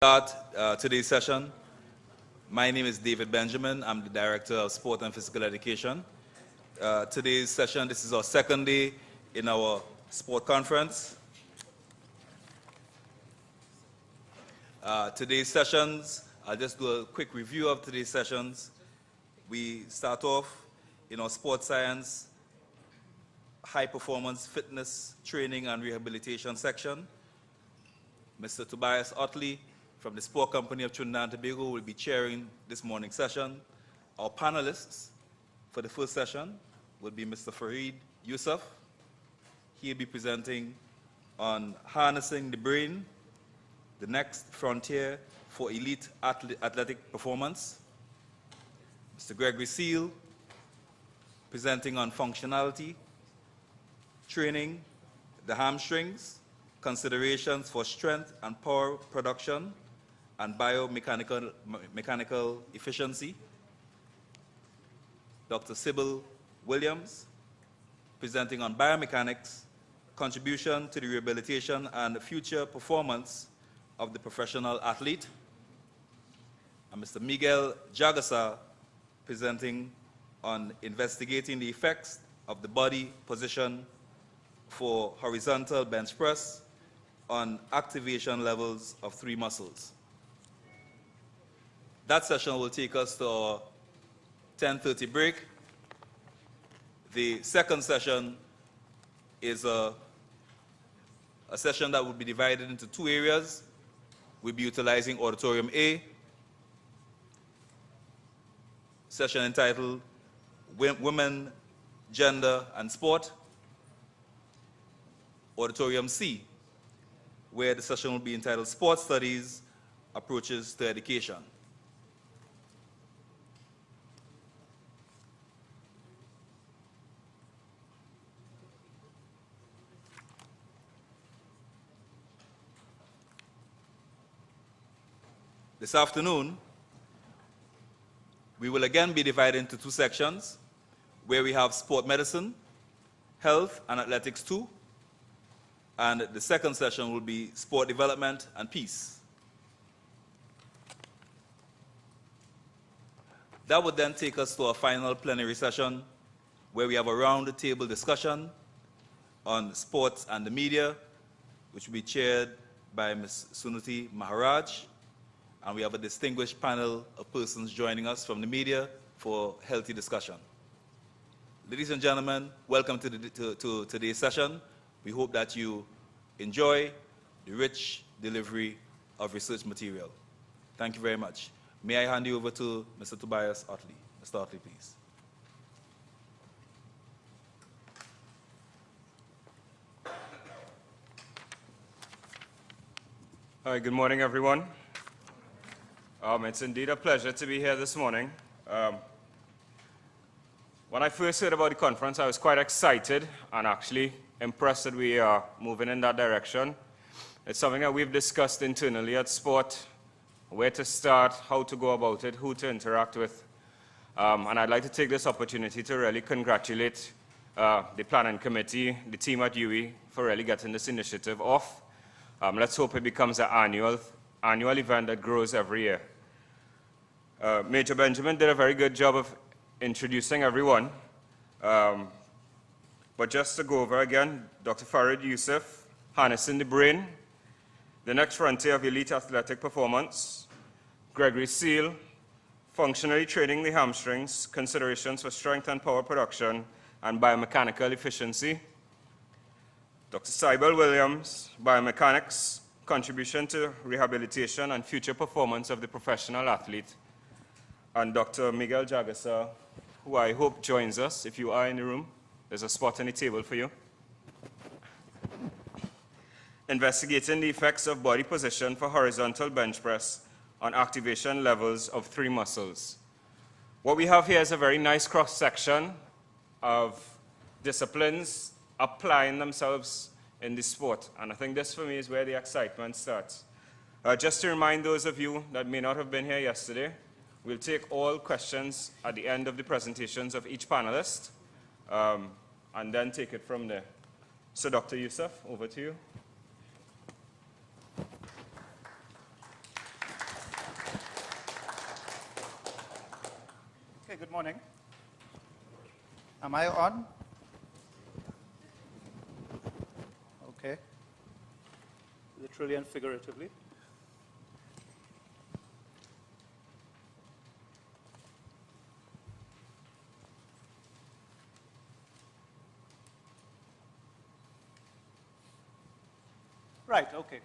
Start today's session. My name is David Benjamin. I'm the Director of Sport and Physical Education. Today's session, this is our second day in our sport conference. Today's sessions, I'll just do a quick review of today's sessions. We start off in our sports science, high performance fitness training and rehabilitation section. Mr. Tobias Otley from the Sport Company of Trinidad and Tobago will be chairing this morning's session. Our panelists for the first session will be Mr. Fareed Yusuf. He'll be presenting on harnessing the brain, the next frontier for elite athletic performance. Mr. Gregory Seal presenting on functionality, training, the hamstrings, considerations for strength and power production, and biomechanical efficiency. Dr. Sybil Williams, presenting on biomechanics, contribution to the rehabilitation and future performance of the professional athlete. And Mr. Miguel Jagasa, presenting on investigating the effects of the body position for horizontal bench press on activation levels of 3 muscles. That session will take us to our 10:30 break. The second session is a session that will be divided into 2 areas. We'll be utilizing Auditorium A, session entitled Women, Gender, and Sport. Auditorium C, where the session will be entitled Sports Studies, Approaches to Education. This afternoon, we will again be divided into 2 sections, where we have sport medicine, health and athletics 2, and the second session will be sport development and peace. That would then take us to our final plenary session, where we have a round-the-table discussion on sports and the media, which will be chaired by Ms. Sunuti Maharaj. And we have a distinguished panel of persons joining us from the media for healthy discussion. Ladies and gentlemen, welcome to today's session. We hope that you enjoy the rich delivery of research material. Thank you very much. May I hand you over to Mr. Tobias Otley. Mr. Otley, please. Hi, good morning, everyone. It's indeed a pleasure to be here this morning. When I first heard about the conference, I was quite excited and actually impressed that we are moving in that direction. It's something that we've discussed internally at Sport, where to start, how to go about it, who to interact with. And I'd like to take this opportunity to really congratulate the planning committee, the team at UE, for really getting this initiative off. Let's hope it becomes an annual event that grows every year. Major Benjamin did a very good job of introducing everyone. But just to go over again, Dr. Fareed Yusuf, harnessing the brain, the next frontier of elite athletic performance. Gregory Seal, functionally training the hamstrings, considerations for strength and power production, and biomechanical efficiency. Dr. Sybil Williams, biomechanics, contribution to rehabilitation and future performance of the professional athlete. And Dr. Miguel Jagasa, who I hope joins us. If you are in the room, there's a spot on the table for you. Investigating the effects of body position for horizontal bench press on activation levels of 3 muscles. What we have here is a very nice cross-section of disciplines applying themselves in the sport. And I think this, for me, is where the excitement starts. Just to remind those of you that may not have been here yesterday, we'll take all questions at the end of the presentations of each panelist, and then take it from there. So, Dr. Yusuf, over to you. morning. Am I on? Okay. Literally and figuratively. Right, okay.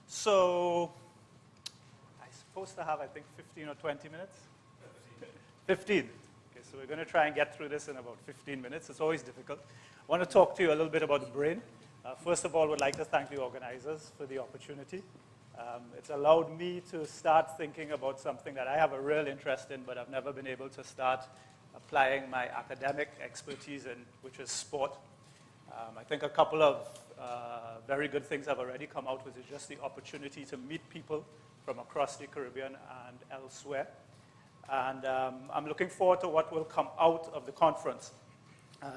So I'm supposed to have, I think, 15 or 20 minutes? 15. Okay, so we're going to try and get through this in about 15 minutes. It's always difficult. I want to talk to you a little bit about the brain. First of all, I would like to thank the organizers for the opportunity. It's allowed me to start thinking about something that I have a real interest in, but I've never been able to start applying my academic expertise in, which is sport. I think a couple of very good things have already come out, which is just the opportunity to meet people from across the Caribbean and elsewhere. And I'm looking forward to what will come out of the conference.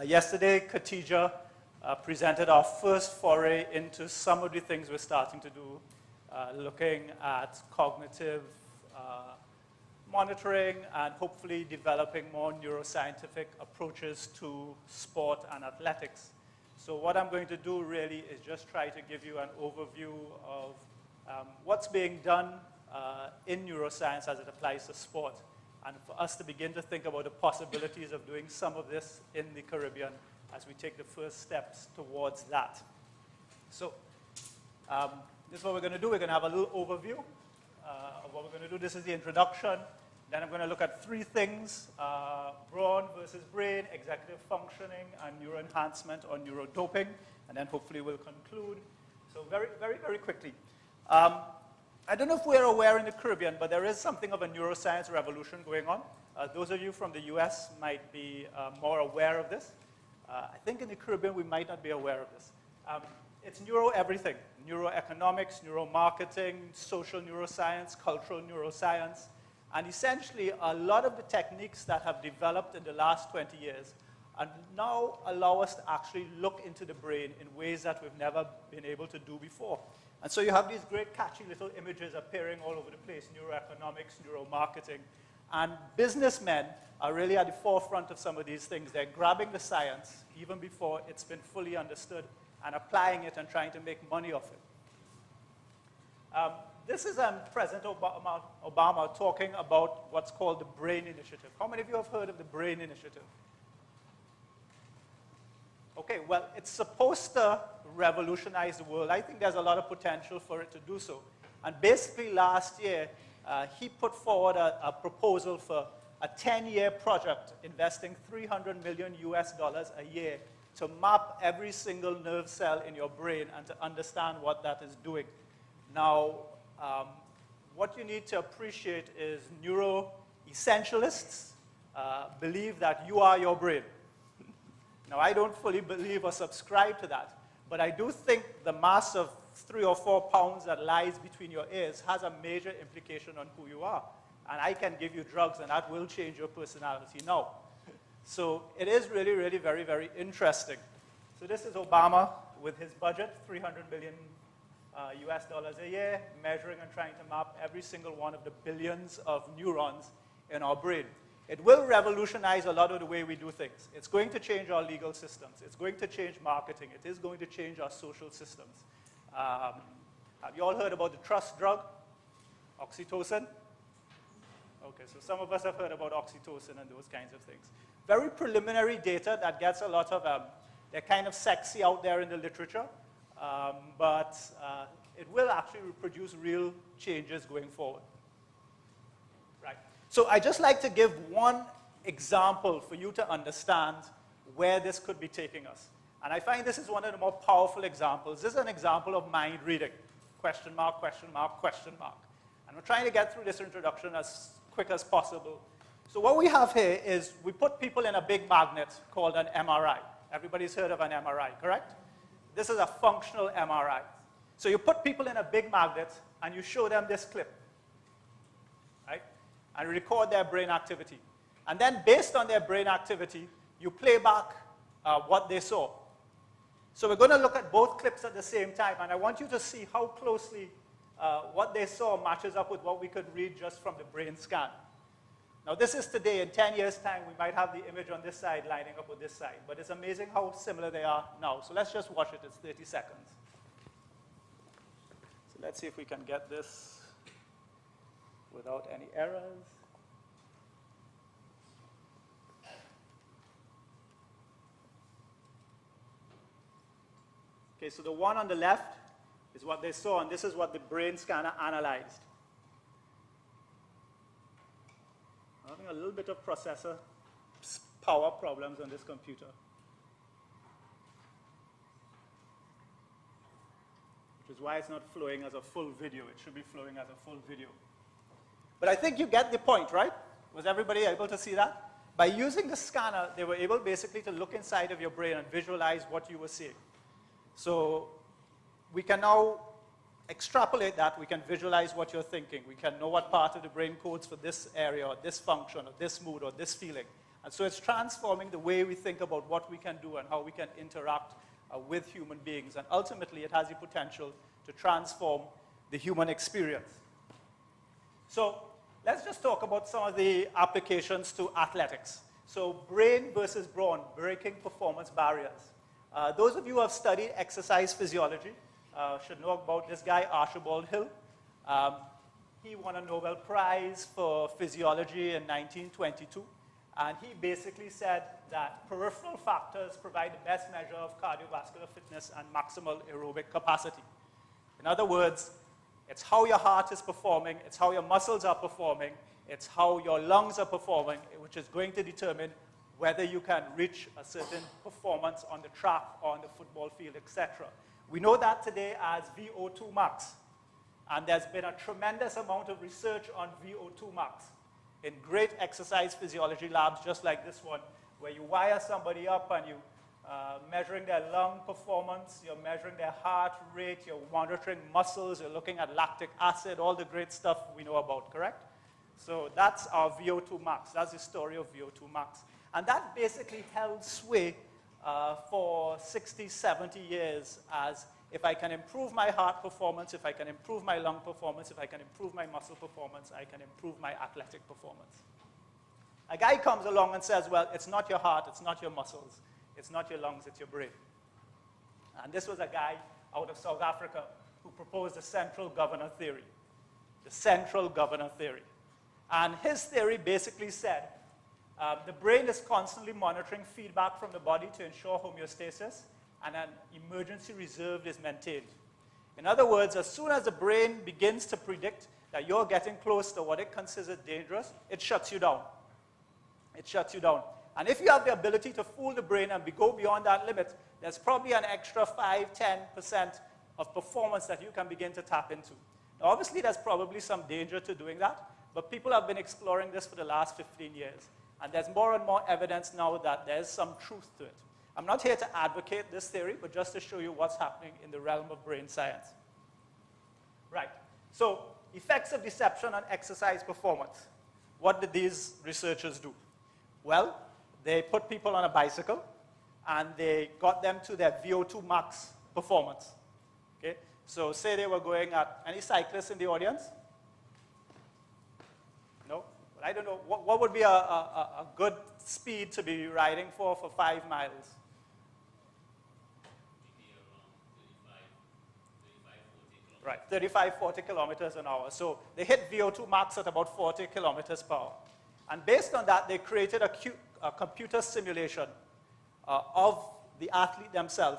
Yesterday, Khadija presented our first foray into some of the things we're starting to do, looking at cognitive monitoring and hopefully developing more neuroscientific approaches to sport and athletics. So what I'm going to do really is just try to give you an overview of what's being done in neuroscience as it applies to sport, and for us to begin to think about the possibilities of doing some of this in the Caribbean as we take the first steps towards that. So this is what we're going to do. We're going to have a little overview of what we're going to do. This is the introduction. Then I'm going to look at three things: brawn versus brain, executive functioning, and neuroenhancement or neurodoping. And then hopefully we'll conclude. So very, very, very quickly. I don't know if we're aware in the Caribbean, but there is something of a neuroscience revolution going on. Those of you from the US might be more aware of this. I think in the Caribbean we might not be aware of this. It's neuro-everything: neuroeconomics, neuromarketing, social neuroscience, cultural neuroscience. And essentially, a lot of the techniques that have developed in the last 20 years and now allow us to actually look into the brain in ways that we've never been able to do before. And so you have these great catchy little images appearing all over the place: neuroeconomics, neuromarketing. And businessmen are really at the forefront of some of these things. They're grabbing the science even before it's been fully understood and applying it and trying to make money off it. This is President Obama talking about what's called the BRAIN Initiative. How many of you have heard of the BRAIN Initiative? Okay, well, it's supposed to revolutionize the world. I think there's a lot of potential for it to do so. And basically last year, he put forward a proposal for a 10-year project investing $300 million a year to map every single nerve cell in your brain and to understand what that is doing. Now, what you need to appreciate is neuro-essentialists believe that you are your brain. Now, I don't fully believe or subscribe to that, but I do think the mass of 3 or 4 pounds that lies between your ears has a major implication on who you are. And I can give you drugs, and that will change your personality now. So it is really, really very, very interesting. So this is Obama with his budget, $300 million US dollars a year, measuring and trying to map every single one of the billions of neurons in our brain. It will revolutionize a lot of the way we do things. It's going to change our legal systems. It's going to change marketing. It is going to change our social systems. Have you all heard about the trust drug, oxytocin? Okay, so some of us have heard about oxytocin and those kinds of things. Very preliminary data that gets a lot of, they're kind of sexy out there in the literature, but it will actually produce real changes going forward. Right. So I just like to give one example for you to understand where this could be taking us. And I find this is one of the more powerful examples. This is an example of mind reading. Question mark, question mark, question mark. And we're trying to get through this introduction as quick as possible. So what we have here is we put people in a big magnet called an MRI. Everybody's heard of an MRI, correct? This is a functional MRI. So you put people in a big magnet and you show them this clip, right? And record their brain activity. And then based on their brain activity, you play back what they saw. So we're going to look at both clips at the same time, and I want you to see how closely what they saw matches up with what we could read just from the brain scan. Now, this is today. In 10 years' time, we might have the image on this side lining up with this side. But it's amazing how similar they are now. So let's just watch it. It's 30 seconds. So let's see if we can get this without any errors. Okay, so the one on the left is what they saw, and this is what the brain scanner analyzed. I'm having a little bit of processor power problems on this computer, which is why it's not flowing as a full video. It should be flowing as a full video. But I think you get the point, right? Was everybody able to see that? By using the scanner, they were able basically to look inside of your brain and visualize what you were seeing. So we can now extrapolate that. We can visualize what you're thinking. We can know what part of the brain codes for this area or this function or this mood or this feeling. And so it's transforming the way we think about what we can do and how we can interact with human beings. And ultimately, it has the potential to transform the human experience. So let's just talk about some of the applications to athletics. So brain versus brawn, breaking performance barriers. Those of you who have studied exercise physiology should know about this guy, Archibald Hill. He won a Nobel Prize for physiology in 1922. And he basically said that peripheral factors provide the best measure of cardiovascular fitness and maximal aerobic capacity. In other words, it's how your heart is performing, it's how your muscles are performing, it's how your lungs are performing, which is going to determine whether you can reach a certain performance on the track or on the football field, etc. We know that today as Vo2 Max. And there's been a tremendous amount of research on Vo2 Max in great exercise physiology labs just like this one, where you wire somebody up and you measuring their lung performance, you're measuring their heart rate, you're monitoring muscles, you're looking at lactic acid, all the great stuff we know about, correct? So that's our Vo2 Max. That's the story of Vo2 Max. And that basically held sway for 60, 70 years as if I can improve my heart performance, if I can improve my lung performance, if I can improve my muscle performance, I can improve my athletic performance. A guy comes along and says, well, it's not your heart, it's not your muscles, it's not your lungs, it's your brain. And this was a guy out of South Africa who proposed the central governor theory. The central governor theory. And his theory basically said, the brain is constantly monitoring feedback from the body to ensure homeostasis, and an emergency reserve is maintained. In other words, as soon as the brain begins to predict that you're getting close to what it considers dangerous, it shuts you down. It shuts you down. And if you have the ability to fool the brain and go beyond that limit, there's probably an extra 5, 10% of performance that you can begin to tap into. Now, obviously, there's probably some danger to doing that, but people have been exploring this for the last 15 years. And there's more and more evidence now that there's some truth to it. I'm not here to advocate this theory, but just to show you what's happening in the realm of brain science. Right. So, effects of deception on exercise performance. What did these researchers do? Well, they put people on a bicycle, and they got them to their Vo2 Max performance. Okay? So, say they were going at, any cyclists in the audience? No? But I don't know, what would be a good speed to be riding for 5 miles? Right, 35, 40 kilometers an hour. So they hit Vo2 Max at about 40 kilometers per hour. And based on that, they created a computer simulation of the athlete themselves.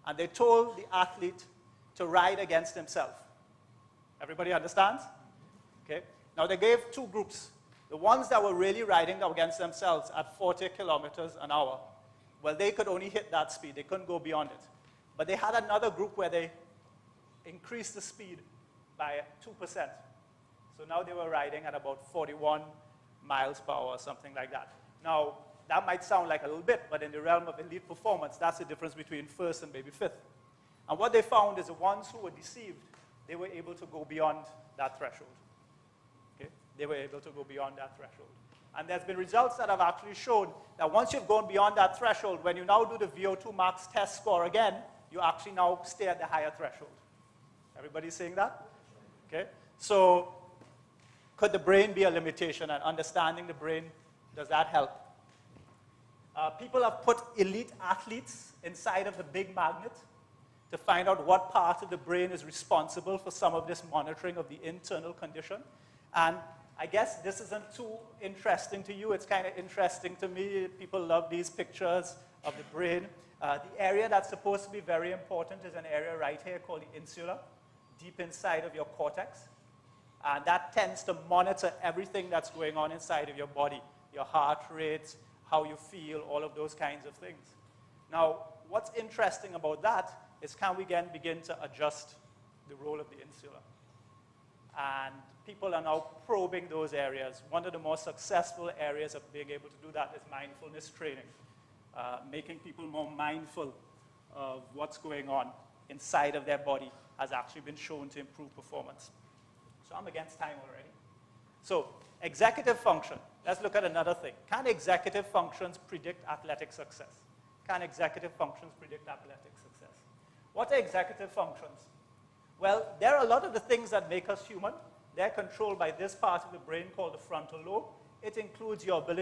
And they told the athlete to ride against himself. Everybody understands? Okay. Now they gave 2 groups. The ones that were really riding against themselves at 40 kilometers an hour, well, they could only hit that speed. They couldn't go beyond it. But they had another group where they increased the speed by 2%. So now they were riding at about 41 miles per hour, something like that. Now, that might sound like a little bit, but in the realm of elite performance, that's the difference between first and maybe fifth. And what they found is the ones who were deceived, they were able to go beyond that threshold. Okay? They were able to go beyond that threshold. And there's been results that have actually shown that once you've gone beyond that threshold, when you now do the Vo2 Max test score again, you actually now stay at the higher threshold. Everybody saying that? Okay. So Could the brain be a limitation? And understanding the brain, does that help? People have put elite athletes inside of the big magnet to find out what part of the brain is responsible for some of this monitoring of the internal condition. And I guess this isn't too interesting to you. It's kind of interesting to me. People love these pictures of the brain. The area that's supposed to be very important is an area right here called the insula, deep inside of your cortex. And that tends to monitor everything that's going on inside of your body, your heart rate, how you feel, all of those kinds of things. Now, what's interesting about that is can we again begin to adjust the role of the insula? And people are now probing those areas. One of the most successful areas of being able to do that is mindfulness training, making people more mindful of what's going on inside of their body has actually been shown to improve performance. So I'm against time already. So executive function. Let's look at another thing. Can executive functions predict athletic success? Can executive functions predict athletic success? What are executive functions? Well, there are a lot of the things that make us human. They're controlled by this part of the brain called the frontal lobe. It includes your ability